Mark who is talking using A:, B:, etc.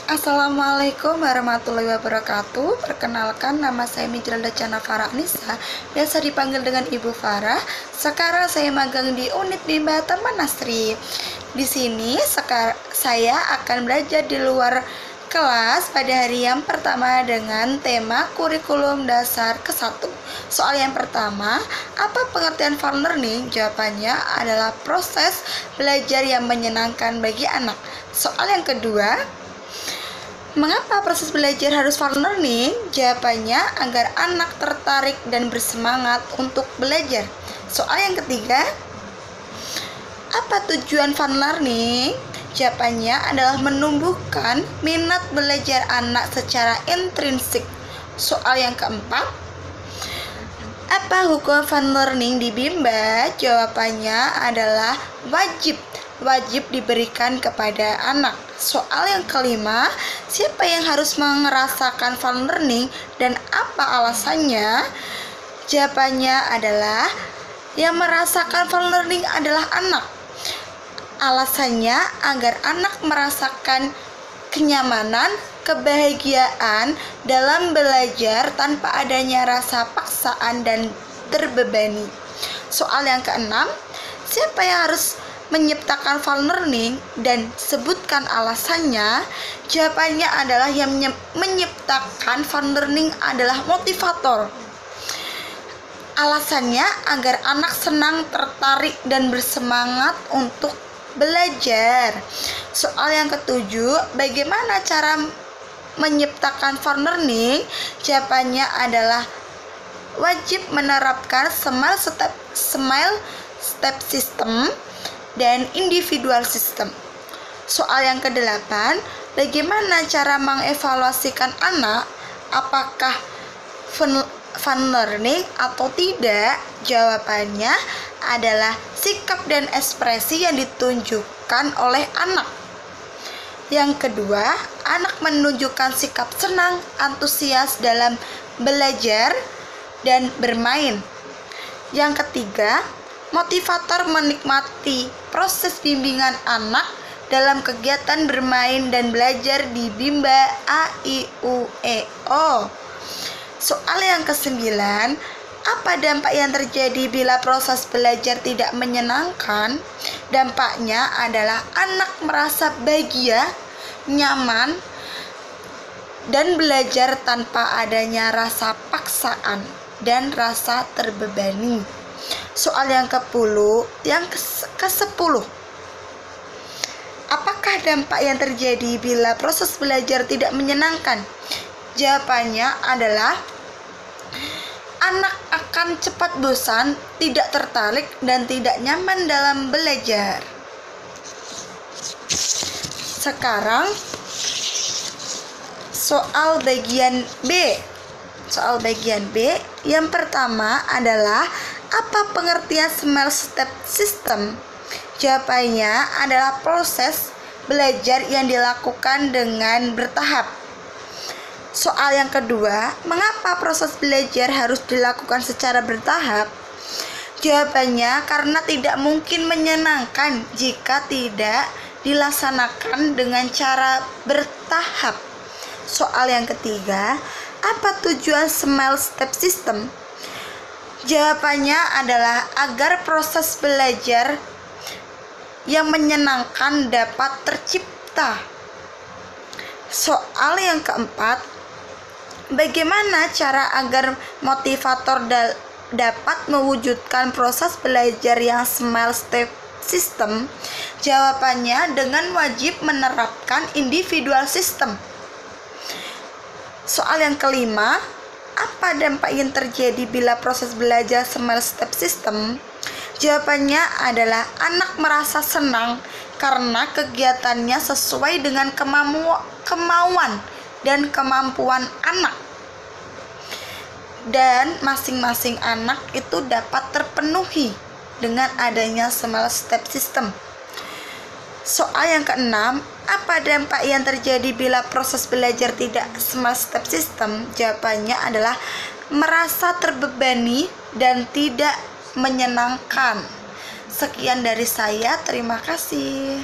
A: Assalamualaikum warahmatullahi wabarakatuh. Perkenalkan, nama saya Mijralda Chana Farah Nisa, biasa dipanggil dengan Ibu Farah. Sekarang saya magang di unit Bimba Taman Nasri. Di sini saya akan belajar di luar kelas pada hari yang pertama dengan tema kurikulum dasar ke-1. Soal yang pertama, apa pengertian fun learning? Jawabannya adalah proses belajar yang menyenangkan bagi anak. Soal yang kedua, mengapa proses belajar harus fun learning? Jawabannya agar anak tertarik dan bersemangat untuk belajar. Soal yang ketiga, apa tujuan fun learning? Jawabannya adalah menumbuhkan minat belajar anak secara intrinsik. Soal yang keempat, apa hukum fun learning di Bimba? Jawabannya adalah wajib diberikan kepada anak. Soal yang kelima, siapa yang harus merasakan fun learning dan apa alasannya? Jawabannya adalah yang merasakan fun learning adalah anak. Alasannya agar anak merasakan kenyamanan, kebahagiaan dalam belajar tanpa adanya rasa paksaan dan terbebani. Soal yang keenam, siapa yang harus menciptakan fun learning dan sebutkan alasannya? Jawabannya adalah yang menciptakan fun learning adalah motivator. Alasannya agar anak senang, tertarik, dan bersemangat untuk belajar. Soal yang ketujuh, bagaimana cara menciptakan fun learning? Jawabannya adalah wajib menerapkan small step system dan individual system. Soal yang kedelapan, bagaimana cara mengevaluasikan anak apakah fun learning atau tidak? Jawabannya adalah sikap dan ekspresi yang ditunjukkan oleh anak. Yang kedua, anak menunjukkan sikap senang, antusias dalam belajar dan bermain. Yang ketiga, motivator menikmati proses bimbingan anak dalam kegiatan bermain dan belajar di Bimba A, I, U, E, O. Soal yang kesembilan, apa dampak yang terjadi bila proses belajar tidak menyenangkan? Dampaknya adalah anak merasa bahagia, nyaman, dan belajar tanpa adanya rasa paksaan dan rasa terbebani. Soal yang ke-10, apakah dampak yang terjadi bila proses belajar tidak menyenangkan? Jawabannya adalah anak akan cepat bosan, tidak tertarik, dan tidak nyaman dalam belajar. Sekarang soal bagian B. Soal bagian B yang pertama adalah apa pengertian small step system? Jawabannya adalah proses belajar yang dilakukan dengan bertahap. Soal yang kedua, mengapa proses belajar harus dilakukan secara bertahap? Jawabannya karena tidak mungkin menyenangkan jika tidak dilaksanakan dengan cara bertahap. Soal yang ketiga, apa tujuan small step system? Jawabannya adalah agar proses belajar yang menyenangkan dapat tercipta. Soal yang keempat, bagaimana cara agar motivator dapat mewujudkan proses belajar yang small step system? Jawabannya dengan wajib menerapkan individual system. Soal yang kelima, apa dampak yang terjadi bila proses belajar small step system? Jawabannya adalah anak merasa senang karena kegiatannya sesuai dengan kemauan dan kemampuan anak, dan masing-masing anak itu dapat terpenuhi dengan adanya small step system. Soal yang keenam, apa dampak yang terjadi bila proses belajar tidak small step system? Jawabannya adalah merasa terbebani dan tidak menyenangkan. Sekian dari saya, terima kasih.